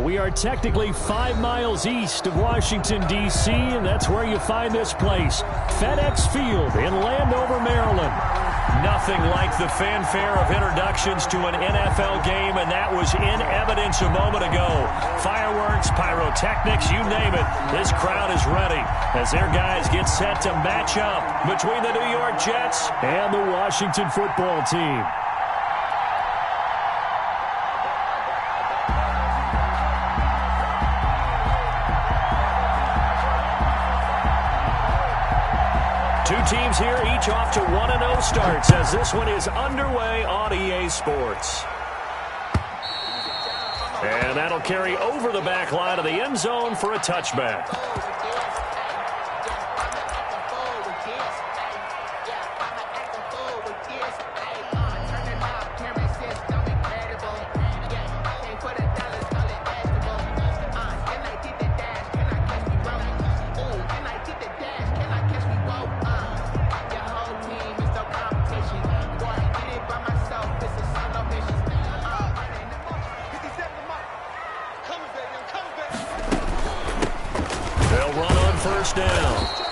We are technically 5 miles east of Washington, D.C., and that's where you find this place, FedEx Field in Landover, Maryland. Nothing like the fanfare of introductions to an NFL game, and that was in evidence a moment ago. Fireworks, pyrotechnics, you name it. This crowd is ready as their guys get set to match up between the New York Jets and the Washington football team. Two teams here, each off to 1-0 starts as this one is underway on EA Sports. And that'll carry over the back line of the end zone for a touchback.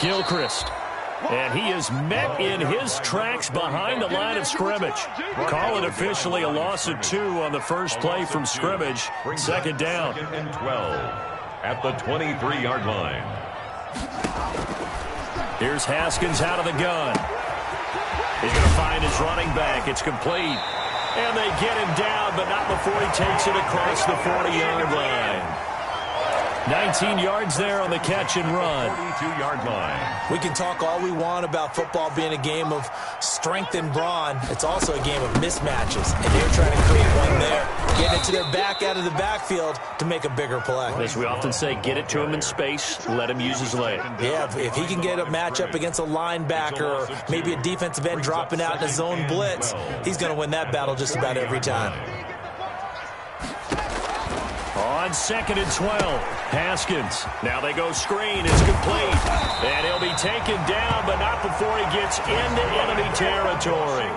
Gilchrist. And he is met in his tracks behind the line of scrimmage. Call it officially a loss of 2 on the first play from scrimmage. Second down. Second and 12 at the 23-yard line. Here's Haskins out of the gun. He's going to find his running back. It's complete. And they get him down, but not before he takes it across the 40-yard line. 19 yards there on the catch and run. 42-yard line. We can talk all we want about football being a game of strength and brawn. It's also a game of mismatches, and they're trying to create one there, getting it to their back out of the backfield to make a bigger play. As we often say, get it to him in space, let him use his leg. Yeah, if he can get a matchup against a linebacker or maybe a defensive end dropping out in a zone blitz, he's going to win that battle just about every time. On 2nd and 12, Haskins. Now they go screen. It's complete. And he'll be taken down, but not before he gets into enemy territory.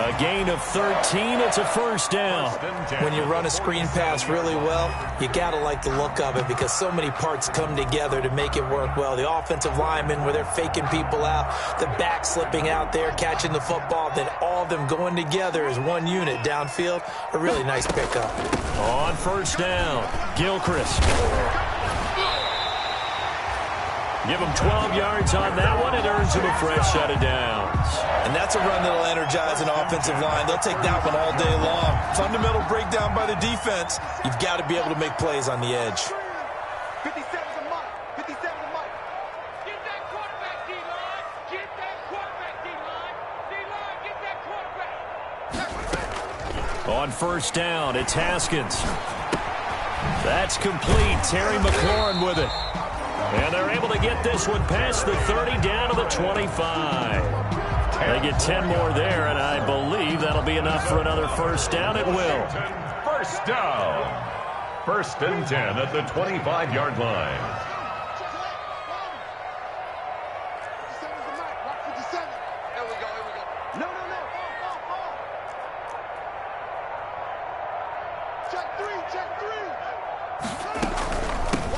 A gain of 13. It's a first down. When you run a screen pass really well, you got to like the look of it because so many parts come together to make it work well. The offensive linemen, where they're faking people out, the back slipping out there, catching the football, then all of them going together as one unit downfield. A really nice pickup. On first down, Gilchrist. Give him 12 yards on that one. It earns him a fresh set of downs. And that's a run that'll energize an offensive line. They'll take that one all day long. Fundamental breakdown by the defense. You've got to be able to make plays on the edge. 57's a mark. 57's a mark. Get that quarterback, D-line. Get that quarterback, D-line. D-line, get that quarterback. On first down, it's Haskins. That's complete. Terry McLaurin with it. And they're able to get this one past the 30 down to the 25. They get 10 more there, and I believe that'll be enough for another first down. It will. First down. 1st and 10 at the 25-yard line. 57's a mark. Rock 57. Here we go, here we go. No. Check three.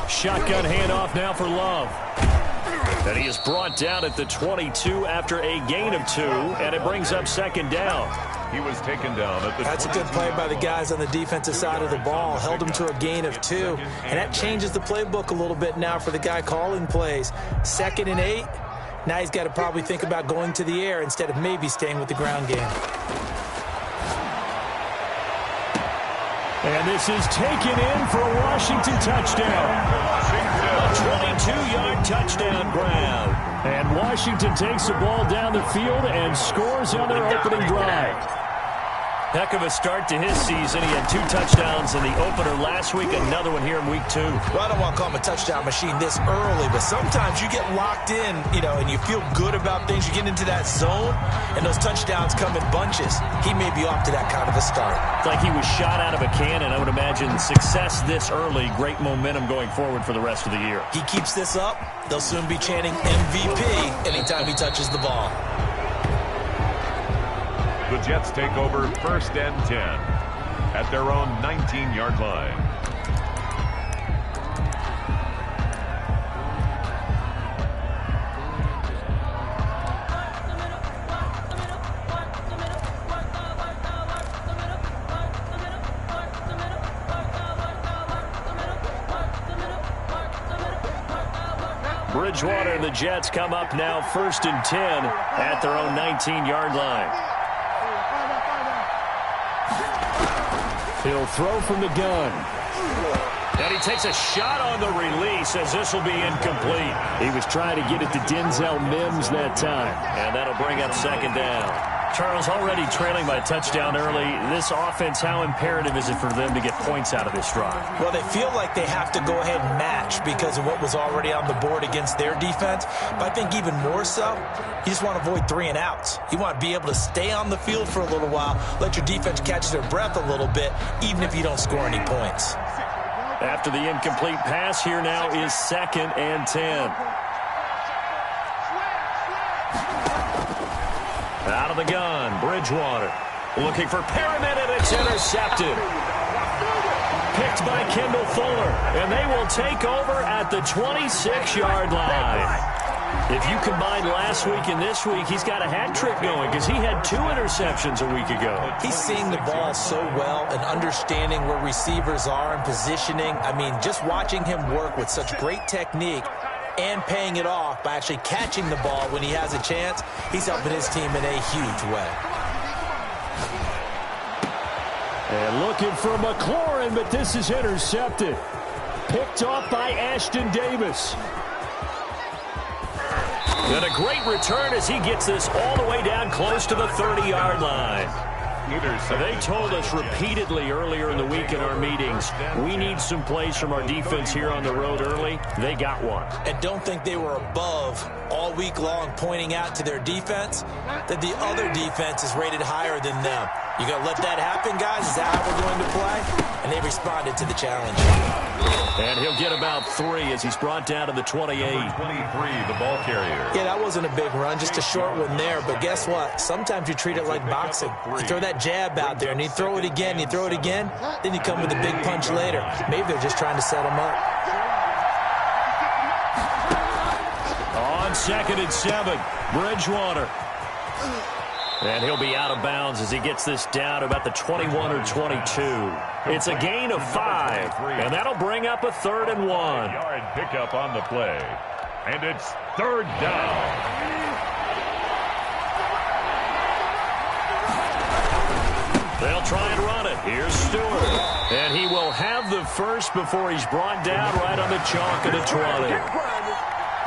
Shotgun handoff now for Love. And he is brought down at the 22 after a gain of 2, and it brings up second down. He was taken down at the That's a good play by the guys on the defensive side of the ball. Held him to a gain of 2. And that changes the playbook a little bit now for the guy calling plays. 2nd and 8. Now he's got to probably think about going to the air instead of maybe staying with the ground game. And this is taken in for a Washington touchdown. A 22-yard touchdown grab. And Washington takes the ball down the field and scores on their opening drive. Heck of a start to his season. He had 2 touchdowns in the opener last week, another one here in week 2. Well, I don't want to call him a touchdown machine this early, but sometimes you get locked in, and you feel good about things. You get into that zone, and those touchdowns come in bunches. He may be off to that kind of a start. It's like he was shot out of a cannon. I would imagine success this early, great momentum going forward for the rest of the year. He keeps this up, they'll soon be chanting MVP anytime he touches the ball. The Jets take over 1st and 10 at their own 19-yard line. Bridgewater and the Jets come up now 1st and 10 at their own 19-yard line. He'll throw from the gun. And he takes a shot on the release as this will be incomplete. He was trying to get it to Denzel Mims that time. And that'll bring up 2nd down. Charles, already trailing by a touchdown early. This offense, how imperative is it for them to get points out of this drive? Well, they feel like they have to go ahead and match because of what was already on the board against their defense. But I think even more so, you just want to avoid 3 and outs. You want to be able to stay on the field for a little while, let your defense catch their breath a little bit, even if you don't score any points. After the incomplete pass, here now is 2nd and 10. Out of the gun, Bridgewater. Looking for Perriman, and it's intercepted. Picked by Kendall Fuller, and they will take over at the 26-yard line. If you combine last week and this week, he's got a hat trick going because he had 2 interceptions a week ago. He's seeing the ball so well and understanding where receivers are and positioning. I mean, just watching him work with such great technique and paying it off by actually catching the ball when he has a chance, he's helping his team in a huge way. And looking for McLaurin, but this is intercepted. Picked off by Ashton Davis. And a great return as he gets this all the way down close to the 30-yard line. They told us repeatedly earlier in the week in our meetings, we need some plays from our defense here on the road early. They got one. And don't think they were above all week long pointing out to their defense that the other defense is rated higher than them. You going to let that happen, guys? Is that how we're going to play? And they responded to the challenge. And he'll get about 3 as he's brought down to the 28. Number 23, the ball carrier. Yeah, that wasn't a big run, just a short one there. But guess what? Sometimes you treat it like boxing. You throw that jab out there, and you throw it again, you throw it again, then you come with a big punch later. Maybe they're just trying to set him up. On 2nd and 7, Bridgewater. And he'll be out of bounds as he gets this down to about the 21 or 22. It's a gain of 5, and that'll bring up a 3rd and 1. Yard pickup on the play, and it's 3rd down. They'll try and run it. Here's Stewart. And he will have the first before he's brought down right on the chalk of the 20.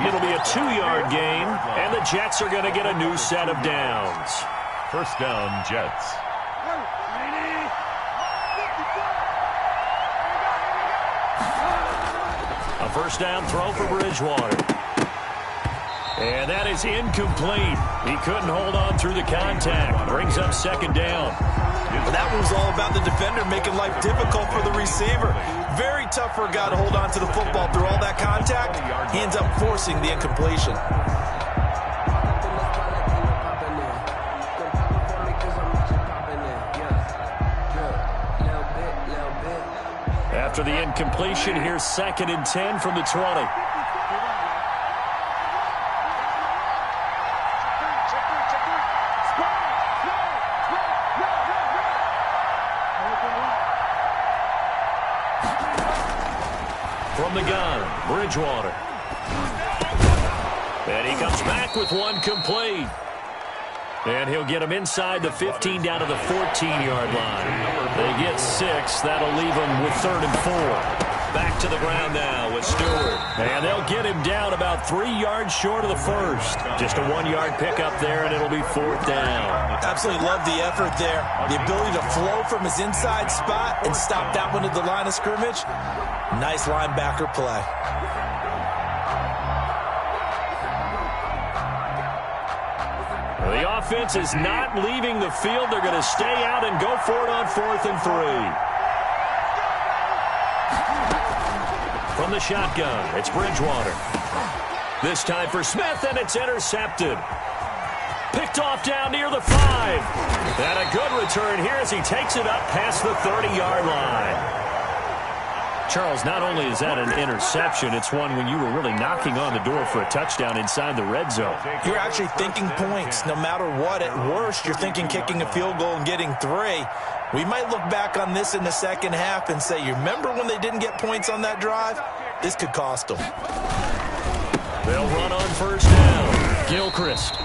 It'll be a 2-yard gain, and the Jets are going to get a new set of downs. 1st down, Jets. A 1st down throw for Bridgewater. And that is incomplete. He couldn't hold on through the contact. Brings up 2nd down. Well, that was all about the defender making life difficult for the receiver. Very tough for a guy to hold on to the football through all that contact. He ends up forcing the incompletion. After the incompletion, here's 2nd and 10 from the 20. From the gun, Bridgewater. And he comes back with one complete. And he'll get him inside the 15 down to the 14-yard line. They get 6. That'll leave them with 3rd and 4. Back to the ground now with Stewart. And they'll get him down about 3 yards short of the first. Just a 1-yard pickup there, and it'll be 4th down. Absolutely love the effort there. The ability to flow from his inside spot and stop that one at the line of scrimmage. Nice linebacker play. The offense is not leaving the field. They're going to stay out and go for it on 4th and 3. From the shotgun, it's Bridgewater. This time for Smith, and it's intercepted. Picked off down near the 5. And a good return here as he takes it up past the 30-yard line. Charles, not only is that an interception, it's one when you were really knocking on the door for a touchdown inside the red zone. You're actually thinking points. No matter what, at worst, you're thinking kicking a field goal and getting 3. We might look back on this in the second half and say, you remember when they didn't get points on that drive? This could cost them. They'll run on first down. Gilchrist.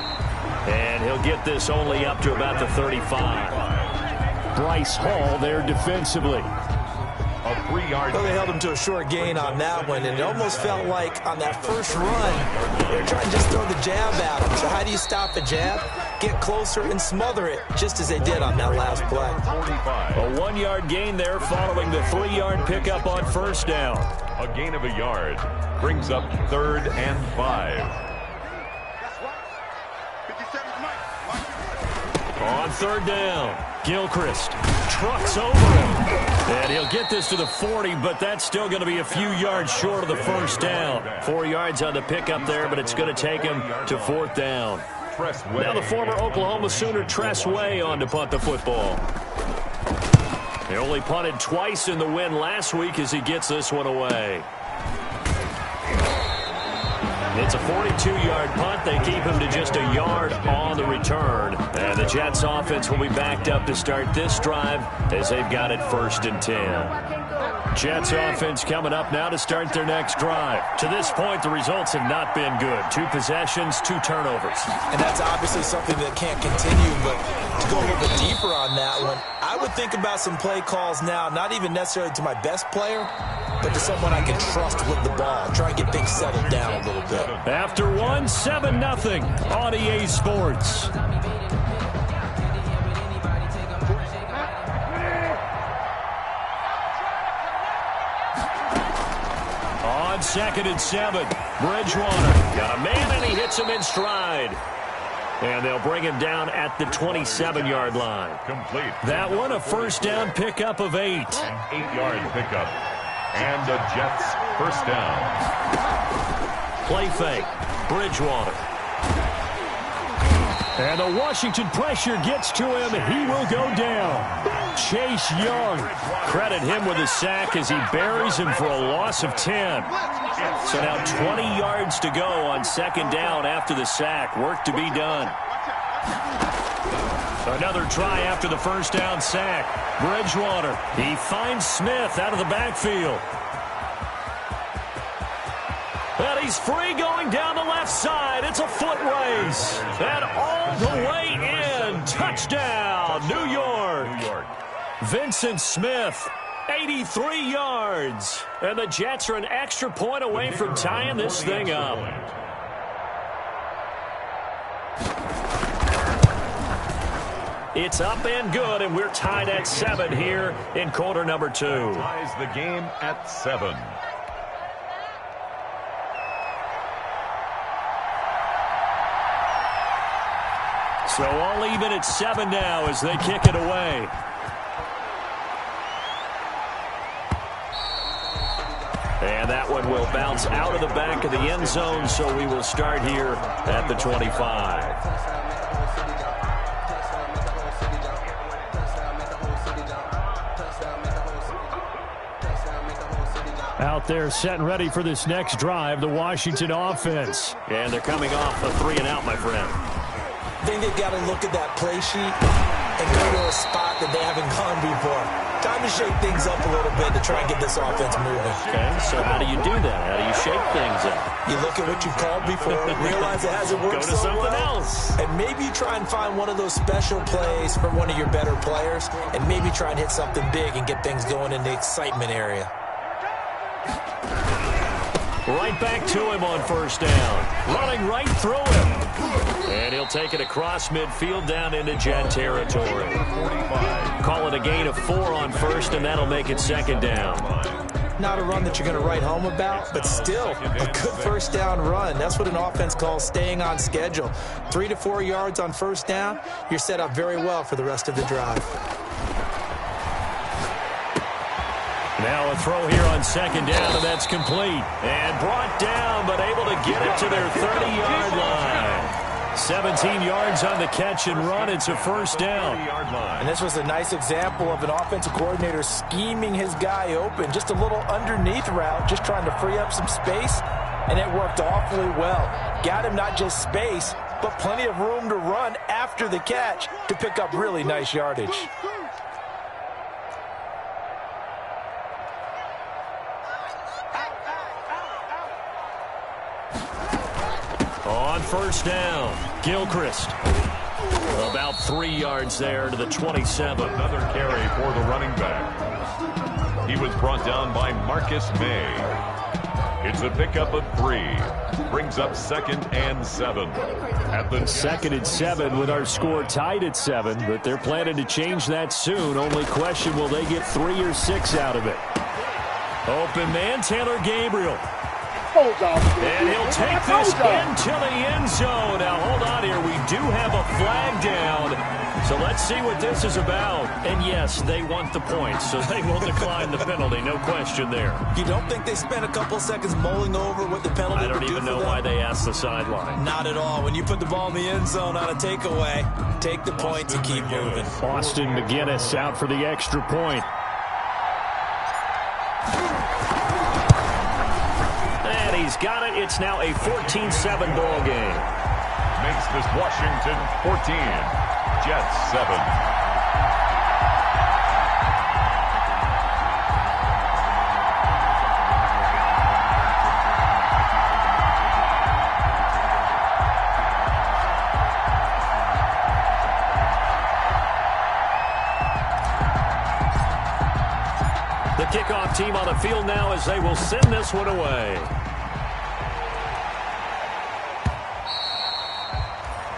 And he'll get this only up to about the 35. Bryce Hall there defensively. A 3-yard. Well, they held him to a short gain on that one, and it almost felt like on that first run, they were trying to just throw the jab at him. So how do you stop a jab? Get closer and smother it, just as they did on that last play. A 1-yard gain there following the 3-yard pickup on first down. A gain of a yard brings up 3rd and 5. On third down, Gilchrist trucks over him. And he'll get this to the 40, but that's still going to be a few yards short of the first down. 4 yards on the pickup there, but it's going to take him to 4th down. Now the former Oklahoma Sooner Tress Way on to punt the football. He only punted twice in the win last week as he gets this one away. It's a 42-yard punt. They keep him to just a yard on the return. And the Jets offense will be backed up to start this drive as they've got it 1st and 10. Jets offense coming up now to start their next drive. To this point, the results have not been good. 2 possessions, 2 turnovers. And that's obviously something that can't continue, but to go a little bit deeper on that one, I would think about some play calls now, not even necessarily to my best player, but to someone I can trust with the ball. Try and get things settled down a little bit. After 1, 7-0 on EA Sports. On 2nd and 7, Bridgewater got a man and he hits him in stride. And they'll bring him down at the 27-yard line. Complete. That one a first down pickup of 8. An 8-yard pickup. And the Jets first down. Play fake. Bridgewater. And the Washington pressure gets to him. He will go down. Chase Young. Credit him with a sack as he buries him for a loss of 10. So now 20 yards to go on 2nd down after the sack. Work to be done. Another try after the first down sack. Bridgewater. He finds Smith out of the backfield. And he's free going down the left side. It's a foot race. And all the way in. Touchdown, New York. Vincent Smith, 83 yards. And the Jets are an extra point away from tying this thing up. It's up and good, and we're tied at 7 here in quarter number 2. Ties the game at 7. So all even at 7 now as they kick it away. And that one will bounce out of the back of the end zone, so we will start here at the 25. Out there set and ready for this next drive, the Washington offense. And they're coming off a 3-and-out, my friend. I think they've got to look at that play sheet and go to a spot that they haven't gone before. Time to shake things up a little bit to try and get this offense moving. Okay, so how do you do that? How do you shake things up? You look at what you've called before, realize it hasn't worked Go to so something well, else. and maybe try and find one of those special plays from one of your better players, and maybe try and hit something big and get things going in the excitement area. Right back to him on first down. Running right through him. And he'll take it across midfield down into Jet territory. Call it a gain of 4 on first, and that'll make it 2nd down. Not a run that you're going to write home about, but still a good first down run. That's what an offense calls staying on schedule. 3 to 4 yards on first down, you're set up very well for the rest of the drive. Now a throw here on 2nd down, and that's complete. And brought down, but able to get it to their 30-yard line. 17 yards on the catch and run. It's a first down. And this was a nice example of an offensive coordinator scheming his guy open. Just a little underneath route, just trying to free up some space, and it worked awfully well. Got him not just space, but plenty of room to run after the catch to pick up really nice yardage. first down. Gilchrist. About 3 yards there to the 27. Another carry for the running back. He was brought down by Marcus May. It's a pickup of 3. Brings up 2nd and 7. At the 2nd and 7 with our score tied at 7, but they're planning to change that soon. Only question, will they get 3 or 6 out of it? Open man, Taylor Gabriel. And he'll take this into the end zone. Now, hold on here. We do have a flag down. So let's see what this is about. And, yes, they want the points, so they will decline the penalty. No question there. You don't think they spent a couple seconds mulling over what the penalty I don't even know why they asked the sideline. Not at all. When you put the ball in the end zone on a takeaway, take the points and keep moving. Austin McGinnis out for the extra point. And he's got it. It's now a 14-7 ball game. Makes this Washington 14. Jets 7. The kickoff team on the field now as they will send this one away.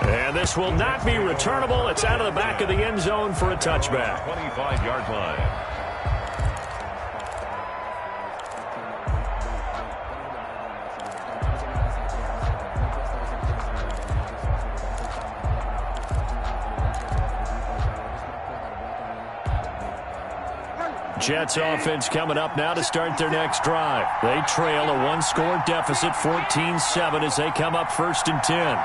And this will not be returnable. It's out of the back of the end zone for a touchback. 25-yard line. Jets offense coming up now to start their next drive. They trail a one-score deficit, 14-7, as they come up 1st and 10.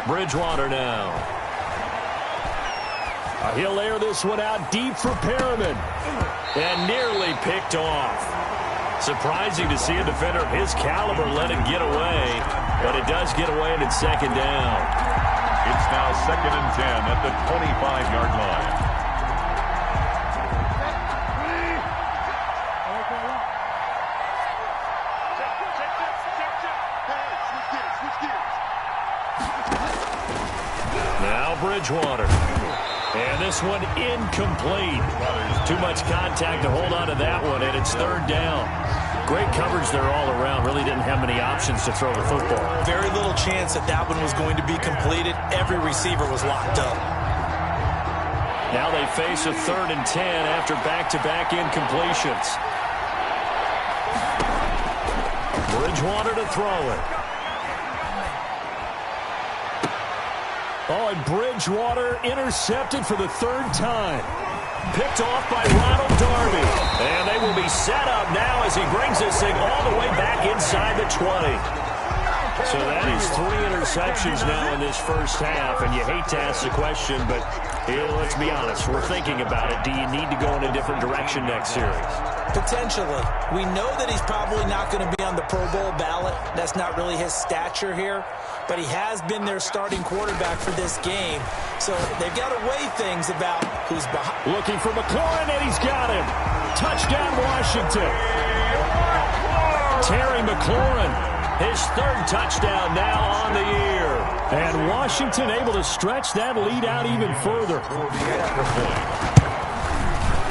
Bridgewater now. He'll air this one out deep for Perriman. And nearly picked off. Surprising to see a defender of his caliber let it get away. But it does get away and it's 2nd down. It's now 2nd and 10 at the 25-yard line. Now Bridgewater. And this one incomplete. Too much contact to hold on to that one, and it's 3rd down. Great coverage there all around. Really didn't have many options to throw the football. Very little chance that that one was going to be completed. Every receiver was locked up. Now they face a 3rd and 10 after back-to-back incompletions. Bridgewater to throw it. Oh, and Bridgewater intercepted for the 3rd time. Picked off by Ronald Darby. And they will be set up now as he brings this thing all the way back inside the 20. So that is 3 interceptions now in this first half. And you hate to ask the question, but let's be honest. We're thinking about it. Do you need to go in a different direction next series? Potentially. We know that he's probably not going to be on the Pro Bowl ballot. That's not really his stature here. But he has been their starting quarterback for this game. So they've got to weigh things about who's behind. Looking for McLaurin, and he's got him. Touchdown, Washington. Terry McLaurin, his 3rd touchdown now on the year. And Washington able to stretch that lead out even further.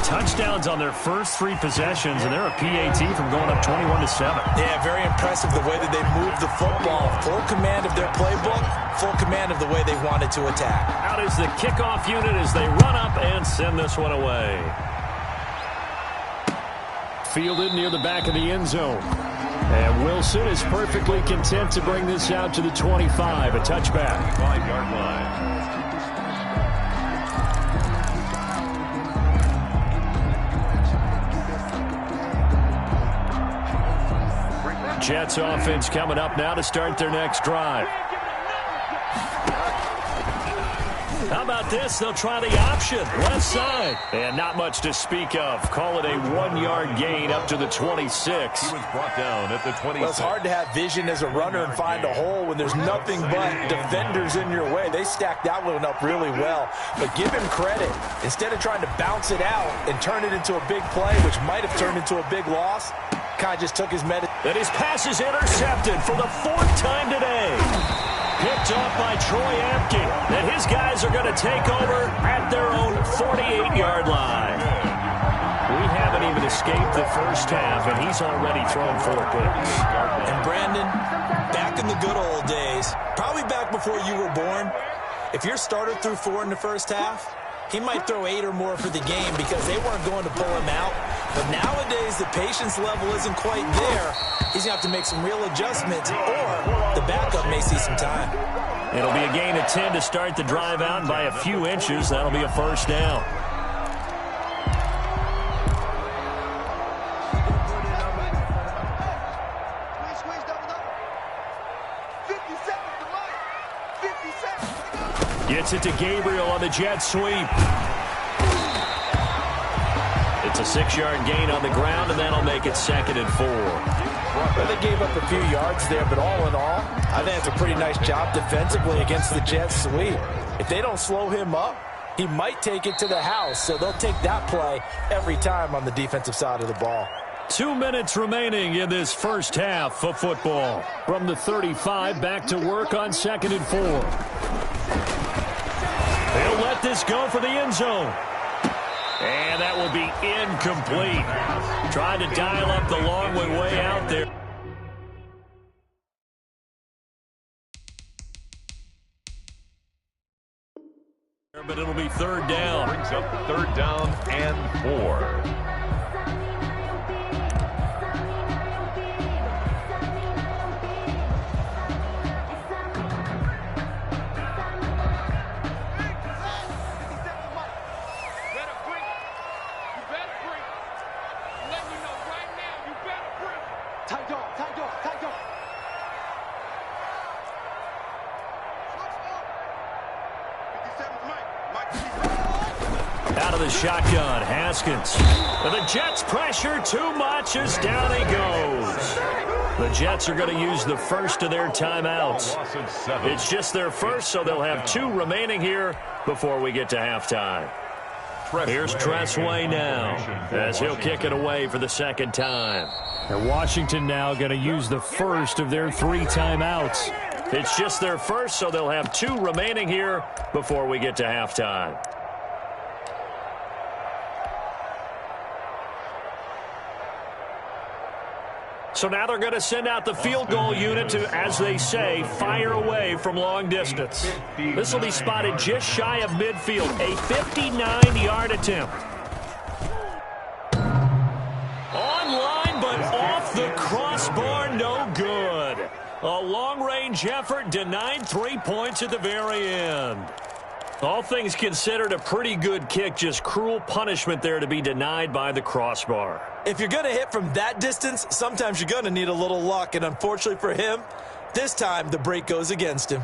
Touchdowns on their first 3 possessions, and they're a PAT from going up 21-7. Yeah, very impressive the way that they moved the football. Full command of their playbook, full command of the way they wanted to attack. Out is the kickoff unit as they run up and send this one away. Fielded near the back of the end zone. And Wilson is perfectly content to bring this out to the 25, a touchback. 5-yard line. Jets offense coming up now to start their next drive. How about this? They'll try the option. Left side. And not much to speak of. Call it a 1-yard gain up to the 26. He was brought down at the 26. Well, it's hard to have vision as a runner and find a hole when there's nothing but defenders in your way. They stacked that one up really well. But give him credit. Instead of trying to bounce it out and turn it into a big play, which might have turned into a big loss, kind of just took his medicine. And his pass is intercepted for the 4th time today. Picked off by Troy Apke. And his guys are going to take over at their own 48-yard line. We haven't even escaped the first half, and he's already thrown 4 picks. And Brandon, back in the good old days, probably back before you were born, if your starter threw 4 in the first half, he might throw 8 or more for the game because they weren't going to pull him out. But nowadays, the patience level isn't quite there. He's going to have to make some real adjustments, or the backup may see some time. It'll be a gain of 10 to start the drive out, and by a few inches, that'll be a first down. Gets it to Gabriel on the jet sweep. It's a 6-yard gain on the ground, and that'll make it 2nd and 4. Well, they gave up a few yards there, but all in all, I think it's a pretty nice job defensively against the jet sweep. If they don't slow him up, he might take it to the house, so they'll take that play every time on the defensive side of the ball. 2 minutes remaining in this first half of football. From the 35, back to work on 2nd and 4. They'll let this go for the end zone. And that will be incomplete. Trying to dial up the long way out there. But it'll be 3rd down. Brings up 3rd down and 4. Out of the shotgun, Haskins. The Jets pressure too much as down he goes. The Jets are going to use the first of their timeouts. It's just their first, so they'll have 2 remaining here before we get to halftime. Here's Tressway now as he'll kick it away for the 2nd time. And Washington now going to use the first of their 3 timeouts. It's just their first, so they'll have 2 remaining here before we get to halftime. So now they're going to send out the field goal unit to, as they say, fire away from long distance. This will be spotted just shy of midfield, a 59-yard attempt. Online, but off the crossbar, no good. A long-range effort denied 3 points at the very end. All things considered, a pretty good kick, just cruel punishment there to be denied by the crossbar. If you're going to hit from that distance, sometimes you're going to need a little luck, and unfortunately for him, this time the break goes against him.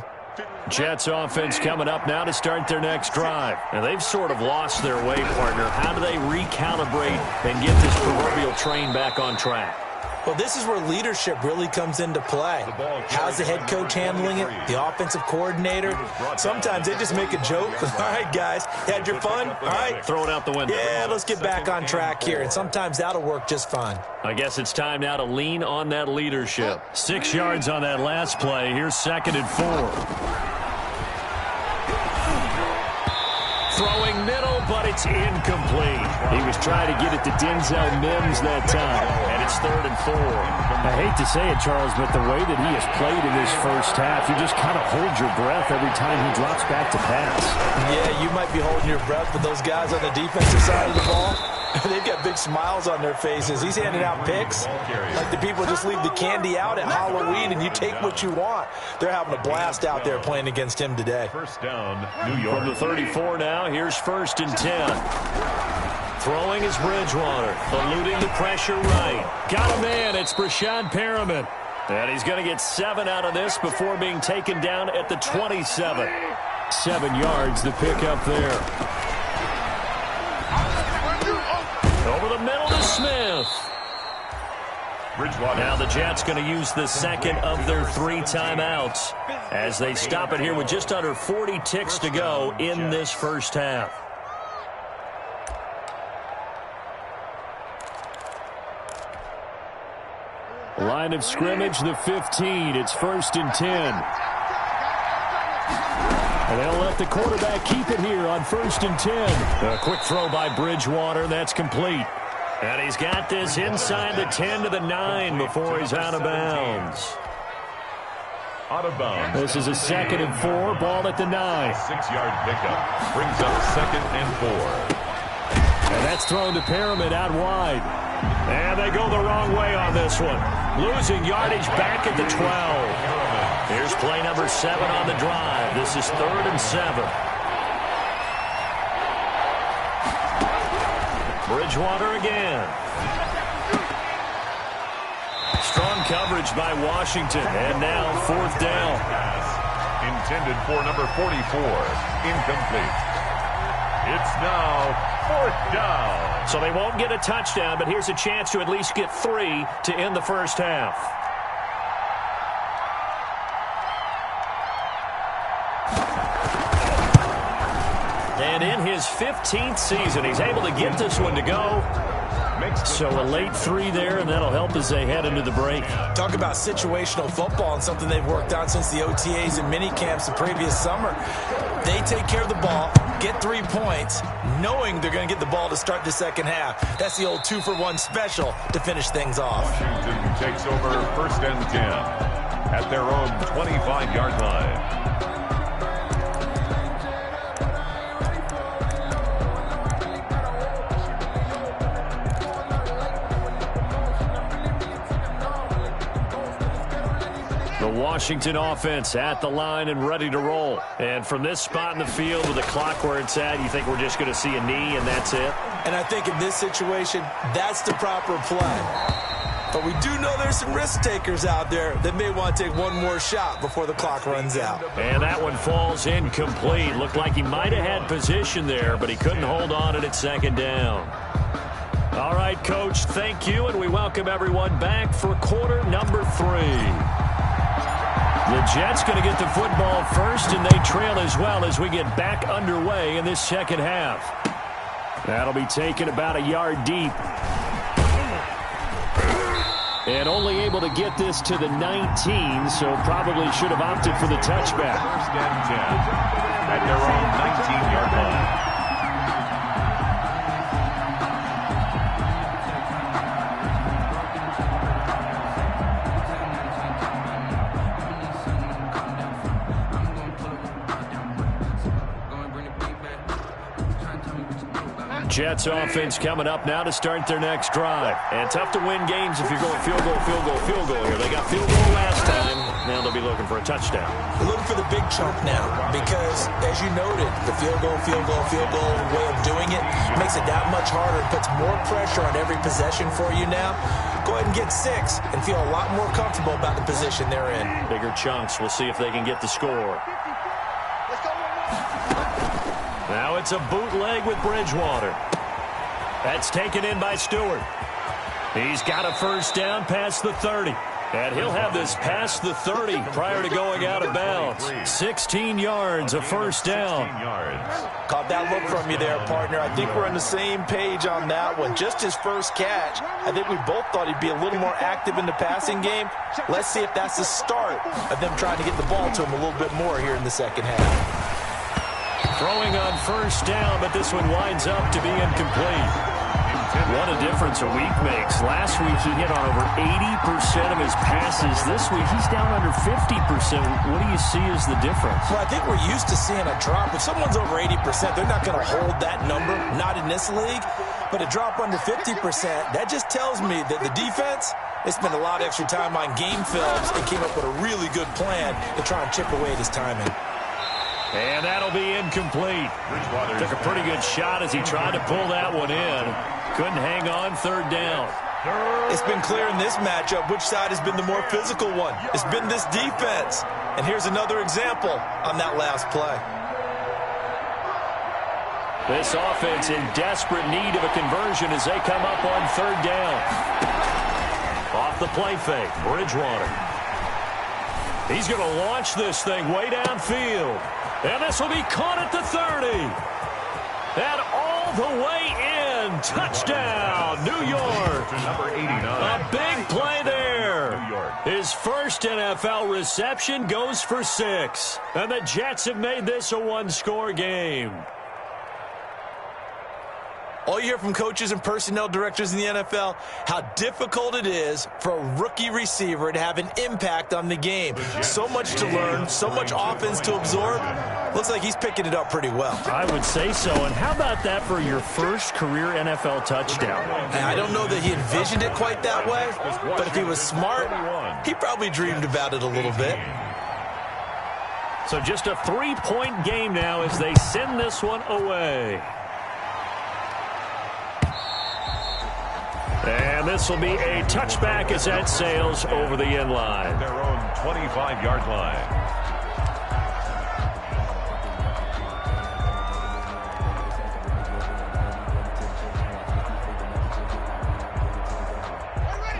Jets offense coming up now to start their next drive. And they've sort of lost their way, partner. How do they recalibrate and get this proverbial train back on track? Well, this is where leadership really comes into play. How's the head coach handling it? The offensive coordinator? Sometimes they just make a joke. All right, guys, had your fun? All right. Throw it out the window. Yeah, let's get back on track here. And sometimes that'll work just fine. I guess it's time now to lean on that leadership. 6 yards on that last play. Here's 2nd and 4. Throwing middle, but it's incomplete. He was trying to get it to Denzel Mims that time, and it's 3rd and 4. I hate to say it, Charles, but the way that he has played in this first half, you just kind of hold your breath every time he drops back to pass. Yeah, you might be holding your breath, but those guys on the defensive side of the ball, they've got big smiles on their faces. He's handing out picks like the people just leave the candy out at Halloween and you take what you want. They're having a blast out there playing against him today. First down, New York. From the 34 now, here's 1st and 10. Throwing is Bridgewater, eluding the pressure right. Got a man, it's Brashad Perriman. And he's going to get 7 out of this before being taken down at the 27. 7 yards to pick up there. Over the middle to Smith. Now the Jets going to use the second of their 3 timeouts as they stop it here with just under 40 ticks to go in this first half. Line of scrimmage, the 15. It's 1st and 10. And they'll let the quarterback keep it here on 1st and 10. A quick throw by Bridgewater. That's complete. And he's got this inside the 10 to the 9 before he's out of bounds. Out of bounds. This is a 2nd and 4. Ball at the 9. 6-yard pickup. Brings up 2nd and 4. And that's thrown to Perriman out wide. And they go the wrong way on this one. Losing yardage back at the 12. Here's play number 7 on the drive. This is 3rd and 7. Bridgewater again. Strong coverage by Washington. And now 4th down. Intended for number 44. Incomplete. It's now 4th down. So they won't get a touchdown, but here's a chance to at least get 3 to end the first half. And in his 15th season, he's able to get this one to go. So a late 3 there, and that'll help as they head into the break. Talk about situational football and something they've worked on since the OTAs and mini camps the previous summer. They take care of the ball, get 3 points, knowing they're going to get the ball to start the second half. That's the old 2-for-1 special to finish things off. Washington takes over 1st and 10 at their own 25-yard line. Washington offense at the line and ready to roll. And from this spot in the field with the clock where it's at, you think we're just going to see a knee and that's it? And I think in this situation, that's the proper play. But we do know there's some risk takers out there that may want to take one more shot before the clock runs out. And that one falls incomplete. Looked like he might have had position there, but he couldn't hold on at 2nd down. All right, Coach, thank you, and we welcome everyone back for quarter number 3. The Jets going to get the football first, and they trail as well as we get back underway in this second half. That'll be taken about a yard deep. And only able to get this to the 19, so probably should have opted for the touchback. 1st and 10 at their own 19-yard line. Jets offense coming up now to start their next drive. And tough to win games if you're going field goal, field goal, field goal here. They got field goal last time. Now they'll be looking for a touchdown. They're looking for the big chunk now because, as you noted, the field goal way of doing it makes it that much harder. It puts more pressure on every possession for you now. Go ahead and get 6 and feel a lot more comfortable about the position they're in. Bigger chunks. We'll see if they can get the score. Now it's a bootleg with Bridgewater. That's taken in by Stewart. He's got a 1st down past the 30. And he'll have this past the 30 prior to going out of bounds. 16 yards, a 1st down. Caught that look from you there, partner. I think we're on the same page on that one. Just his first catch. I think we both thought he'd be a little more active in the passing game. Let's see if that's the start of them trying to get the ball to him a little bit more here in the second half. Throwing on 1st down, but this one winds up to be incomplete. What a difference a week makes. Last week he hit on over 80% of his passes. This week he's down under 50%. What do you see as the difference? Well, I think we're used to seeing a drop. If someone's over 80%, they're not going to hold that number, not in this league. But a drop under 50%, that just tells me that the defense, they spent a lot of extra time on game films and came up with a really good plan to try and chip away at his timing. And that'll be incomplete. Took a pretty good shot as he tried to pull that one in. Couldn't hang on, 3rd down. It's been clear in this matchup which side has been the more physical one. It's been this defense. And here's another example on that last play. This offense in desperate need of a conversion as they come up on third down. Off the play fake, Bridgewater. He's going to launch this thing way downfield. And this will be caught at the 30. And all the way in. Touchdown, New York. Number 89. A big play there. New York. His first NFL reception goes for 6. And the Jets have made this a one-score game. All you hear from coaches and personnel directors in the NFL, how difficult it is for a rookie receiver to have an impact on the game. So much to learn, so much offense to absorb. Looks like he's picking it up pretty well. I would say so. And how about that for your first career NFL touchdown? And I don't know that he envisioned it quite that way, but if he was smart, he probably dreamed about it a little bit. So just a 3-point game now as they send this one away. And this will be a touchback as that sails over the end line. Their own 25-yard line.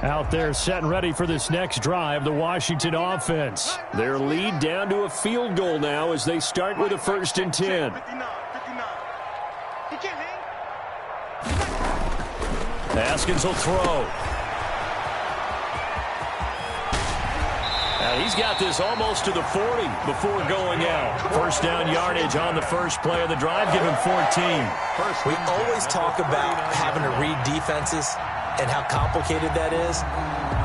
Out there set and ready for this next drive, the Washington offense. Their lead down to a field goal now as they start with a 1st and 10. 59. He can't hang. Haskins will throw. Now he's got this almost to the 40 before going out. First down yardage on the first play of the drive. Give him 14. We always talk about having to read defenses and how complicated that is.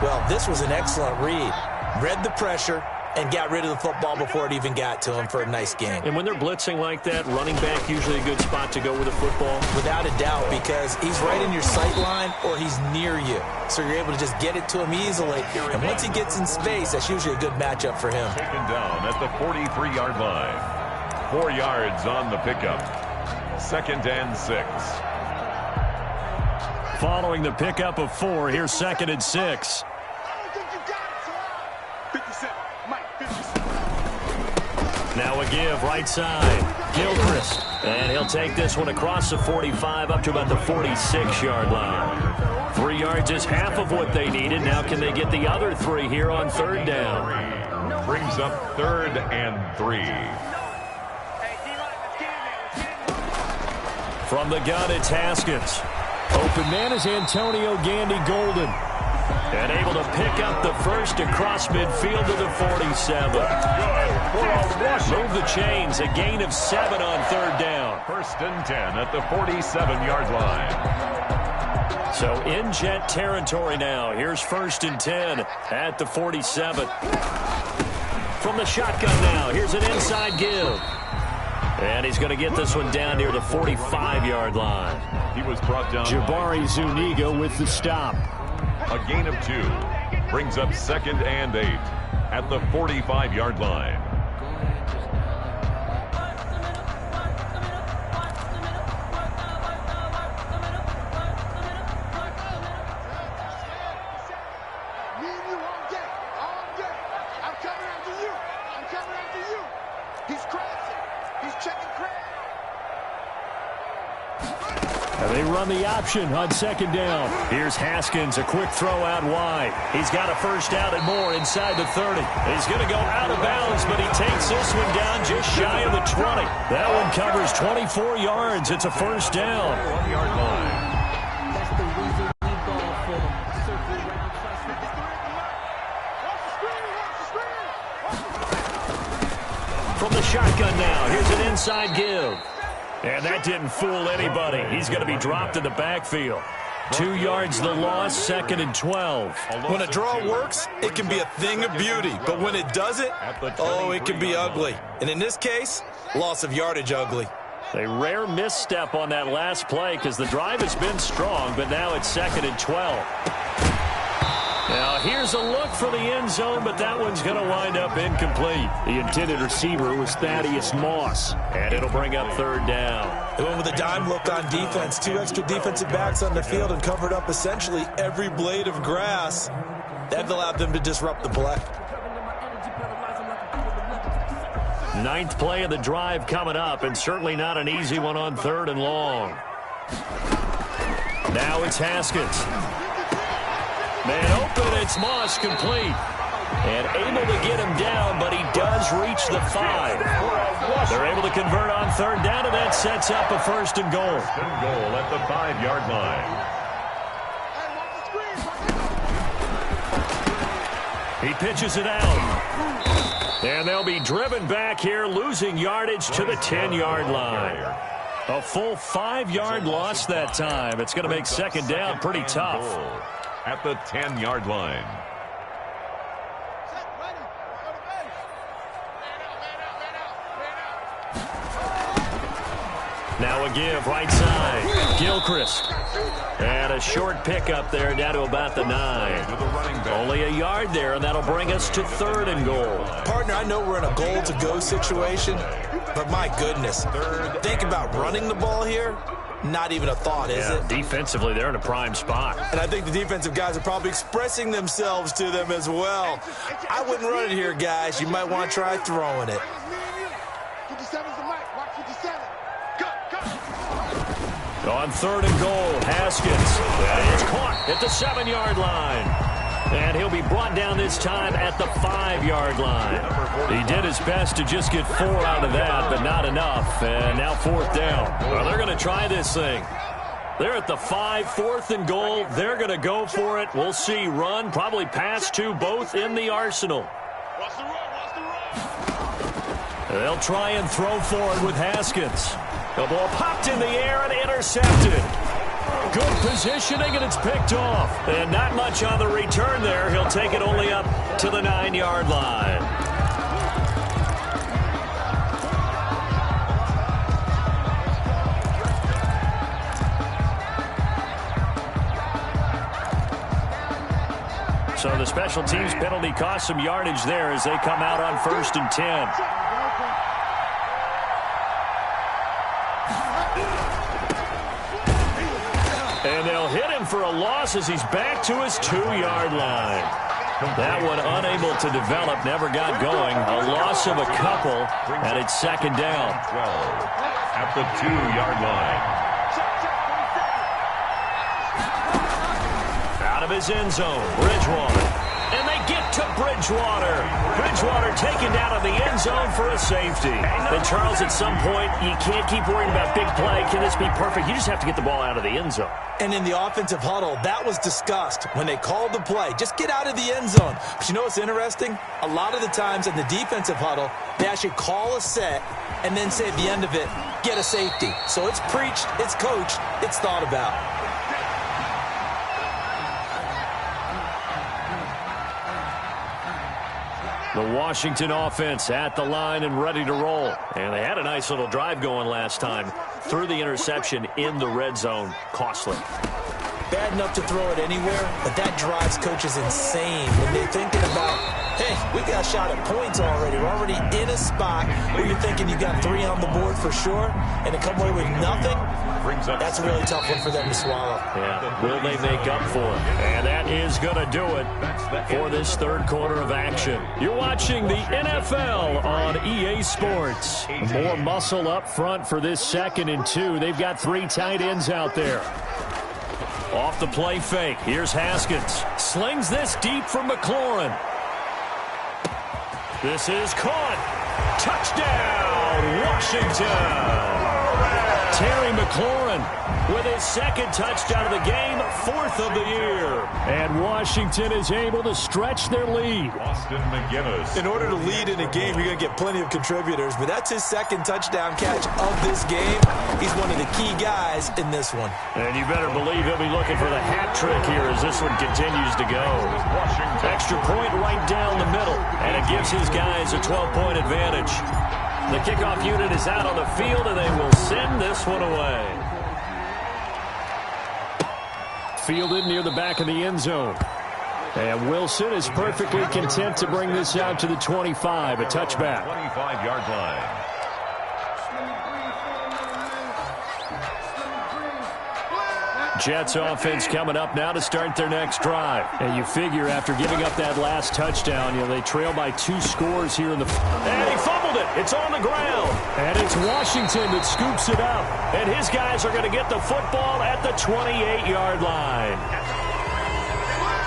Well, this was an excellent read. Read the pressure and got rid of the football before it even got to him for a nice game. And when they're blitzing like that, running back usually a good spot to go with the football? Without a doubt, because he's right in your sight line or he's near you. So you're able to just get it to him easily. And once he gets in space, that's usually a good matchup for him. Taken down at the 43-yard line. 4 yards on the pickup. 2nd and 6. Following the pickup of 4, here's 2nd and 6. Now a give right side. Gilchrist. And he'll take this one across the 45 up to about the 46-yard line. 3 yards is half of what they needed. Now can they get the other 3 here on third down? Brings up 3rd and 3. From the gun, it's Haskins. Open man is Antonio Gandy Golden. And able to pick up the first across midfield to the 47. Move the chains. A gain of 7 on third down. 1st and 10 at the 47-yard line. So in Jet territory now. Here's 1st and 10 at the 47. From the shotgun now. Here's an inside give. And he's going to get this one down near the 45-yard line. He was brought down. Jabari Zuniga with the stop. A gain of 2. Brings up 2nd and 8 at the 45-yard line. They run the option on 2nd down. Here's Haskins, a quick throw out wide. He's got a first down and more inside the 30. He's going to go out of bounds, but he takes this one down just shy of the 20. That one covers 24 yards. It's a first down. 1-yard line. From the shotgun now, here's an inside give. And that didn't fool anybody. He's going to be dropped in the backfield. 2 yards the loss, 2nd and 12. When a draw works, it can be a thing of beauty. But when it doesn't, oh, it can be ugly. And in this case, loss of yardage ugly. A rare misstep on that last play because the drive has been strong, but now it's 2nd and 12. Now here's a look for the end zone, but that one's going to wind up incomplete. The intended receiver was Thaddeus Moss, and it'll bring up third down. They went with a dime look on defense. 2 extra defensive backs on the field and covered up essentially every blade of grass. That allowed them to disrupt the play. Ninth play of the drive coming up, and certainly not an easy one on 3rd and long. Now it's Haskins. Man open, it's Moss complete. And able to get him down, but he does reach the 5. They're able to convert on 3rd down, and that sets up a 1st and goal. 1st and goal at the 5-yard line. He pitches it out. And they'll be driven back here, losing yardage to the 10-yard line. A full 5-yard loss that time. It's going to make 2nd down pretty tough. At the 10-yard line. Now a give, right side. Gilchrist. And a short pickup there down to about the 9. Only a yard there, and that'll bring us to 3rd and goal. Partner, I know we're in a goal-to-go situation, but my goodness. Think about running the ball here. Not even a thought, is it? Defensively, they're in a prime spot. And I think the defensive guys are probably expressing themselves to them as well. I wouldn't run it here, guys. You might want to try throwing it. 57's the mic. Watch 57. On 3rd and goal, Haskins. And it's caught at the 7-yard line. And he'll be brought down this time at the 5-yard line. He did his best to just get 4 out of that, but not enough. And now 4th down. Well, they're going to try this thing. They're at the 5, 4th and goal. They're going to go for it. We'll see. Run, probably pass to both in the arsenal. Watch the run. Watch the run. They'll try and throw for it with Haskins. The ball popped in the air and intercepted. Good positioning, and it's picked off. And not much on the return there. He'll take it only up to the 9-yard line. So the special teams penalty cost some yardage there as they come out on 1st and 10. And they'll hit him for a loss as he's back to his 2-yard line. That one unable to develop, never got going. A loss of a couple, and it's 2nd down. 12 at the 2-yard line. Out of his end zone, Bridgewater. And they get to Bridgewater. Bridgewater taken down in the end zone for a safety. And Charles, at some point, you can't keep worrying about big play. Can this be perfect? You just have to get the ball out of the end zone. And in the offensive huddle, that was discussed when they called the play. Just get out of the end zone. But you know what's interesting? A lot of the times in the defensive huddle, they actually call a set and then say at the end of it, get a safety. So it's preached, it's coached, it's thought about. The Washington offense at the line and ready to roll. And they had a nice little drive going last time. Threw the interception in the red zone. Costly. Bad enough to throw it anywhere, but that drives coaches insane when they're thinking about, hey, we got a shot at points already. We're already in a spot where you're thinking you got 3 on the board for sure, and to come away with nothing, that's a really tough one for them to swallow. Yeah, will they make up for it? And that is going to do it for this 3rd quarter of action. You're watching the NFL on EA Sports. More muscle up front for this 2nd and 2. They've got 3 tight ends out there. Off the play fake. Here's Haskins. Slings this deep from McLaurin. This is caught. Touchdown, Washington. Terry McLaurin with his 2nd touchdown of the game, 4th of the year. And Washington is able to stretch their lead. Austin McGinnis. In order to lead in a game, you're going to get plenty of contributors, but that's his 2nd touchdown catch of this game. He's one of the key guys in this one. And you better believe he'll be looking for the hat trick here as this one continues to go. Extra point right down the middle, and it gives his guys a 12-point advantage. The kickoff unit is out on the field, and they will send this one away. Fielded near the back of the end zone. And Wilson is perfectly content to bring this out to the 25, a touchback. 25-yard line. Jets offense coming up now to start their next drive. And you figure after giving up that last touchdown, they trail by 2 scores here in the... And he fumbled fumbled it. It's on the ground. And it's Washington that scoops it up. And his guys are going to get the football at the 28-yard line.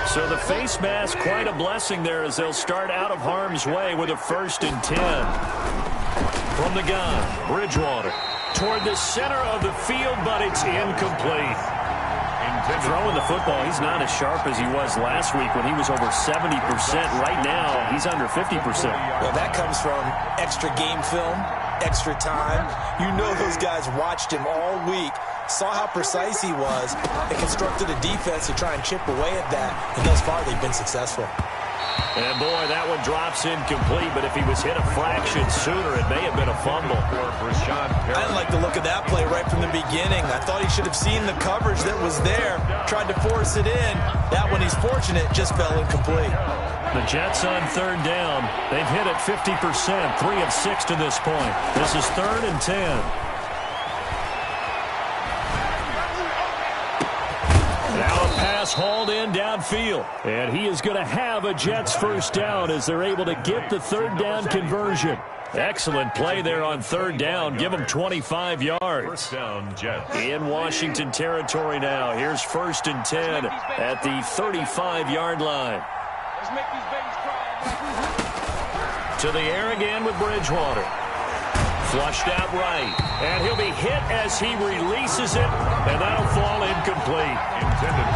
So the face mask, quite a blessing there as they'll start out of harm's way with a 1st and 10. From the gun, Bridgewater toward the center of the field, but it's incomplete. Throwing the football, he's not as sharp as he was last week when he was over 70%. Right now, he's under 50%. Well, that comes from extra game film, extra time. You know those guys watched him all week, saw how precise he was, and constructed a defense to try and chip away at that. And thus far, they've been successful. And, boy, that one drops incomplete, but if he was hit a fraction sooner, it may have been a fumble. I didn't like the look of that play right from the beginning. I thought he should have seen the coverage that was there, tried to force it in. That one, he's fortunate, just fell incomplete. The Jets on 3rd down. They've hit it 50%, 3 of 6 to this point. This is 3rd and 10. Hauled in downfield, and he is going to have a Jets 1st down as they're able to get the 3rd down conversion. Excellent play there on 3rd down. Give them 25 yards. 1st down, Jets. In Washington territory now. Here's 1st and 10 at the 35-yard line. Let's make these babies cry. To the air again with Bridgewater. Flushed out right, and he'll be hit as he releases it, and that'll fall incomplete.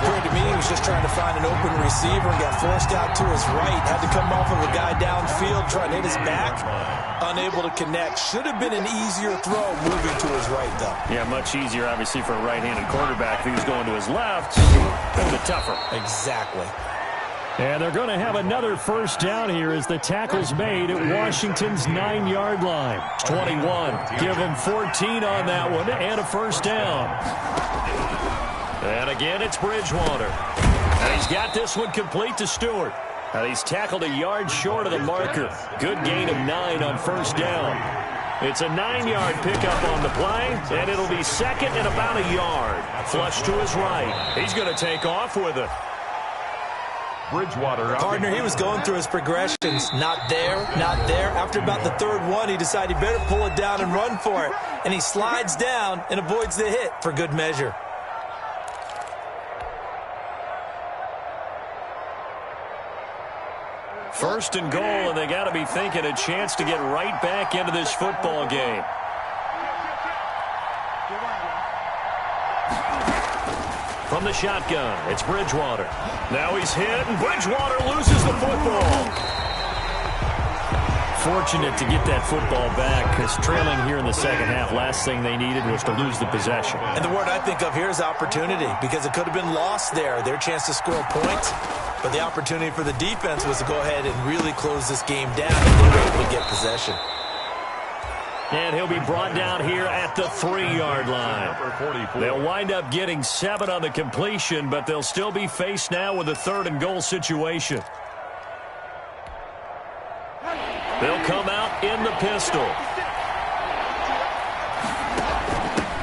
According to me, he was just trying to find an open receiver and got forced out to his right. Had to come off of a guy downfield, trying to hit his back. Unable to connect. Should have been an easier throw moving to his right, though. Yeah, much easier, obviously, for a right-handed quarterback. If he was going to his left, a little bit tougher. Exactly. And they're going to have another 1st down here as the tackle's made at Washington's 9-yard line. 21. Give them 14 on that one and a 1st down. And again, it's Bridgewater. And he's got this one complete to Stewart. And he's tackled a yard short of the marker. Good gain of 9 on 1st down. It's a 9-yard pickup on the play, and it'll be 2nd and about a yard. Flush to his right. He's going to take off with it. Bridgewater. Partner, he was going through his progressions. Not there, not there. After about the 3rd one, he decided he better pull it down and run for it. And he slides down and avoids the hit for good measure. First and goal, and they got to be thinking a chance to get right back into this football game. From the shotgun, it's Bridgewater. Now he's hit, and Bridgewater loses the football. Fortunate to get that football back, because trailing here in the 2nd half, last thing they needed was to lose the possession. And the word I think of here is opportunity, because it could have been lost there. Their chance to score points, but the opportunity for the defense was to go ahead and really close this game down, and they were able to get possession. And he'll be brought down here at the 3-yard line. They'll wind up getting 7 on the completion, but they'll still be faced now with a 3rd and goal situation. They'll come out in the pistol.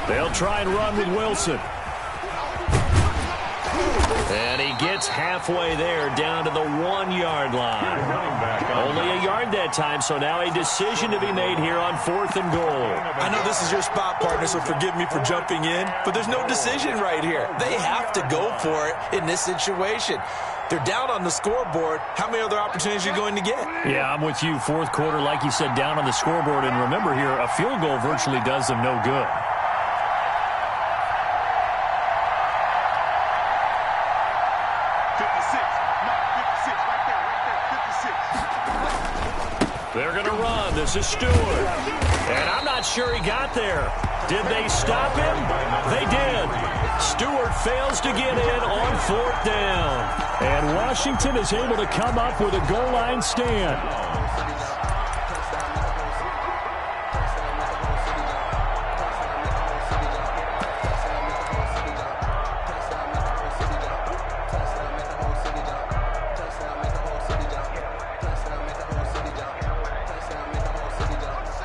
They'll try and run with Wilson. And he gets halfway there, down to the 1-yard line. Only a yard that time, so now a decision to be made here on 4th and goal. I know this is your spot, partner, so forgive me for jumping in, but there's no decision right here. They have to go for it in this situation. They're down on the scoreboard. How many other opportunities are you going to get? Yeah, I'm with you. 4th quarter, like you said, down on the scoreboard. And remember here, a field goal virtually does them no good. They're going to run. This is Stewart. And I'm not sure he got there. Did they stop him? They did. Stewart fails to get in on 4th down. And Washington is able to come up with a goal line stand.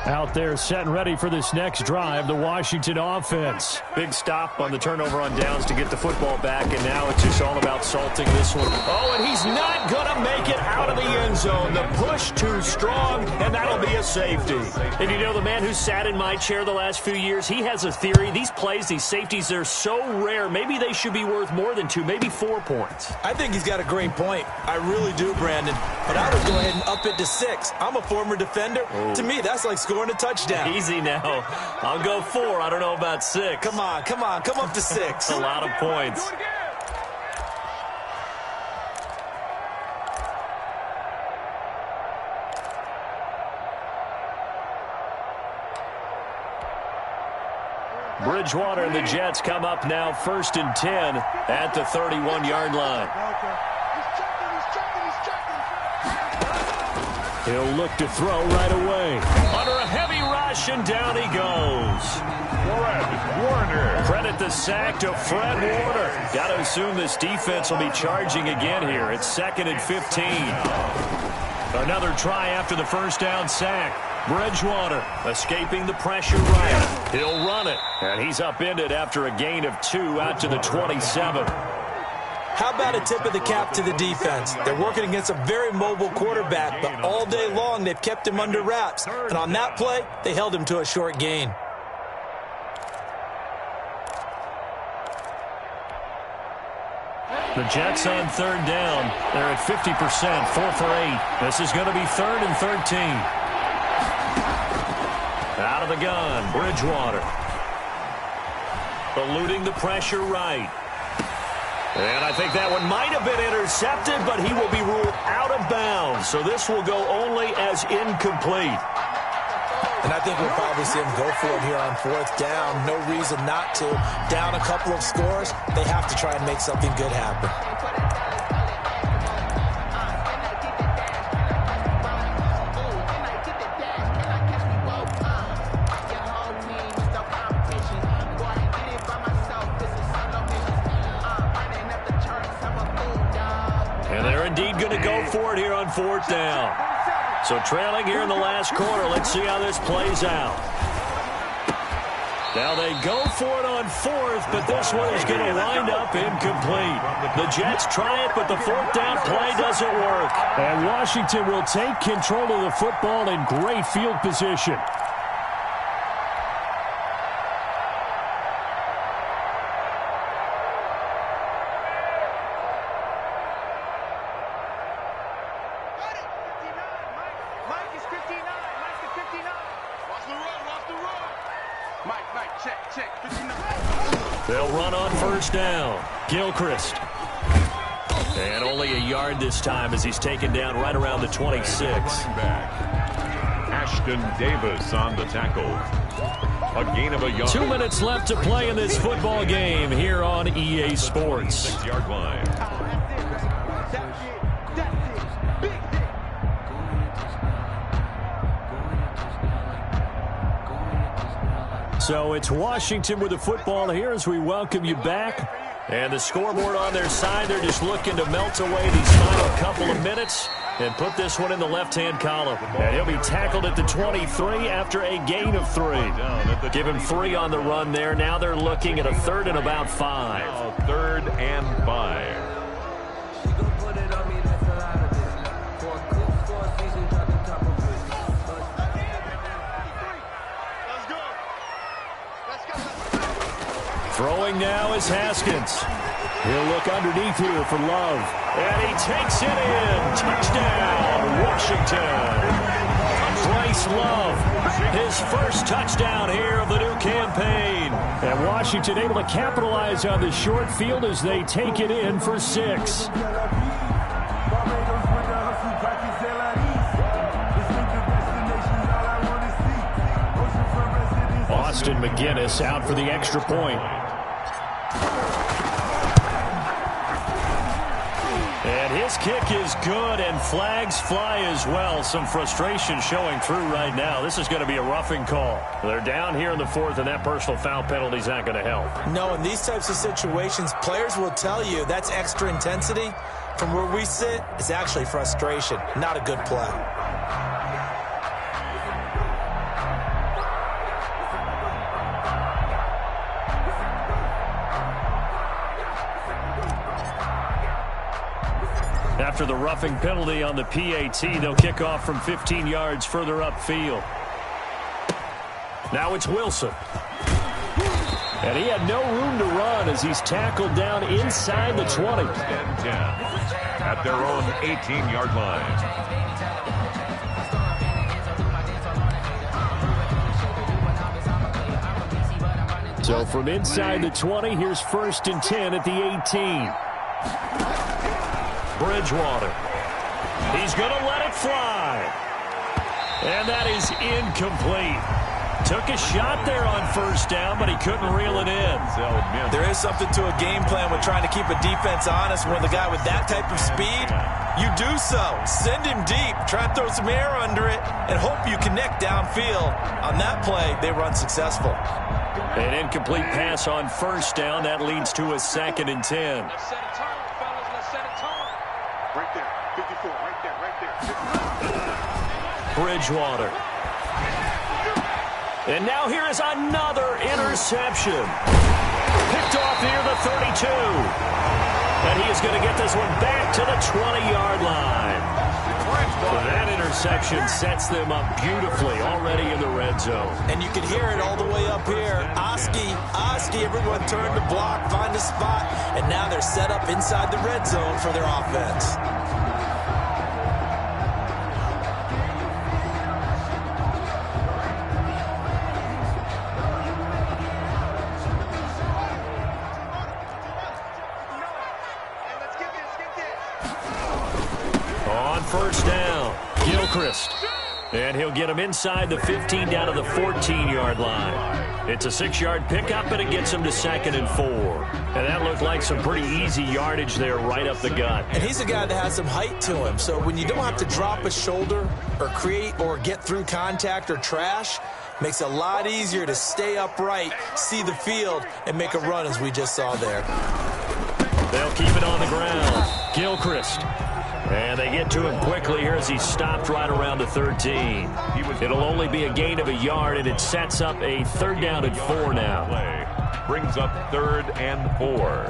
Out up there set and ready for this next drive, the Washington offense. Big stop on the turnover on downs to get the football back, and now it's just all about salting this one. Oh, and he's not going to make it out of the end zone. The push too strong, and that'll be a safety. And you know, the man who sat in my chair the last few years, he has a theory. These plays, these safeties, they're so rare. Maybe they should be worth more than 2, maybe 4 points. I think he's got a great point. I really do, Brandon. But I would go ahead and up it to 6. I'm a former defender. Oh. To me, that's like scoring a touchdown. Easy now. I'll go 4. I don't know about 6. Come on. Come up to 6. A lot of points. Bridgewater and the Jets come up now 1st and 10 at the 31-yard line. He'll look to throw right away. Under a heavy rush, and down he goes. Fred Warner. Credit the sack to Fred Warner. Got to assume this defense will be charging again here. It's 2nd and 15. Another try after the first down sack. Bridgewater escaping the pressure right. He'll run it. And he's upended after a gain of 2 out to the 27. How about a tip of the cap to the defense? They're working against a very mobile quarterback, but all day long they've kept him under wraps. And on that play, they held him to a short gain. The Jets on 3rd down. They're at 50%, 4 for 8. This is going to be 3rd and 13. Out of the gun, Bridgewater. Eluding the pressure right. And I think that one might have been intercepted, but he will be ruled out of bounds. So this will go only as incomplete. And I think we'll probably see him go for it here on 4th down. No reason not to. Down a couple of scores, they have to try and make something good happen. And they're indeed going to go for it here on 4th down. So trailing here in the last quarter. Let's see how this plays out. Now they go for it on 4th, but this one is going to wind up incomplete. The Jets try it, but the 4th down play doesn't work. And Washington will take control of the football in great field position. They'll run on 1st down. Gilchrist. And only a yard this time as he's taken down right around the 26. Ashton Davis on the tackle. A gain of a yard. 2 minutes left to play in this football game here on EA Sports. 6-yard line. So it's Washington with the football here as we welcome you back. And the scoreboard on their side, they're just looking to melt away these final couple of minutes and put this one in the left-hand column. And he'll be tackled at the 23 after a gain of 3. Give him 3 on the run there. Now they're looking at a 3rd and about 5. 3rd and 5. Throwing now is Haskins. He'll look underneath here for Love. And he takes it in. Touchdown, Washington. Bryce Love, his first touchdown here of the new campaign. And Washington able to capitalize on the short field as they take it in for 6. Austin McGinnis out for the extra point. And his kick is good, and flags fly as well. Some frustration showing through right now. This is going to be a roughing call. They're down here in the 4th, and that personal foul penalty is not going to help. No, in these types of situations, players will tell you that's extra intensity. From where we sit, it's actually frustration, not a good play. After the roughing penalty on the PAT, they'll kick off from 15 yards further upfield. Now it's Wilson. And he had no room to run as he's tackled down inside the 20. And 10 at their own 18-yard line. So from inside the 20, here's 1st and 10 at the 18. Bridgewater. He's going to let it fly. And that is incomplete. Took a shot there on 1st down, but he couldn't reel it in. There is something to a game plan with trying to keep a defense honest. When the guy with that type of speed, you do so. Send him deep. Try and throw some air under it and hope you connect downfield. On that play, they run successful. An incomplete pass on 1st down. That leads to a 2nd and 10. Let's set a tone, fellas. Let's set a tone. Right there. 54. Right there. Right there. Bridgewater. And now here is another interception. Picked off near the 32. And he is going to get this one back to the 20-yard line. So that interception sets them up beautifully already in the red zone. And you can hear it all the way up here. Oski, everyone turned to block, find a spot, and now they're set up inside the red zone for their offense. On 1st down, Gilchrist. And he'll get him inside the 15 down to the 14-yard line. It's a 6-yard pickup, and it gets him to 2nd and 4. And that looked like some pretty easy yardage there right up the gut. And he's a guy that has some height to him. So when you don't have to drop a shoulder or create or get through contact or trash, makes it a lot easier to stay upright, see the field, and make a run as we just saw there. They'll keep it on the ground. Gilchrist. And they get to him quickly here as he stopped right around the 13. It'll only be a gain of a yard, and it sets up a 3rd down and 4 now. Brings up 3rd and 4.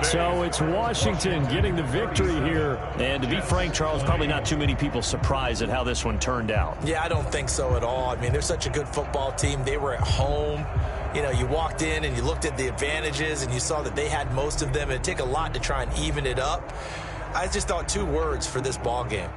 So it's Washington getting the victory here. And to be frank, Charles, probably not too many people surprised at how this one turned out. Yeah, I don't think so at all. I mean, they're such a good football team. They were at home. You know, you walked in and you looked at the advantages and you saw that they had most of them. It'd take a lot to try and even it up. I just thought 2 words for this ball game.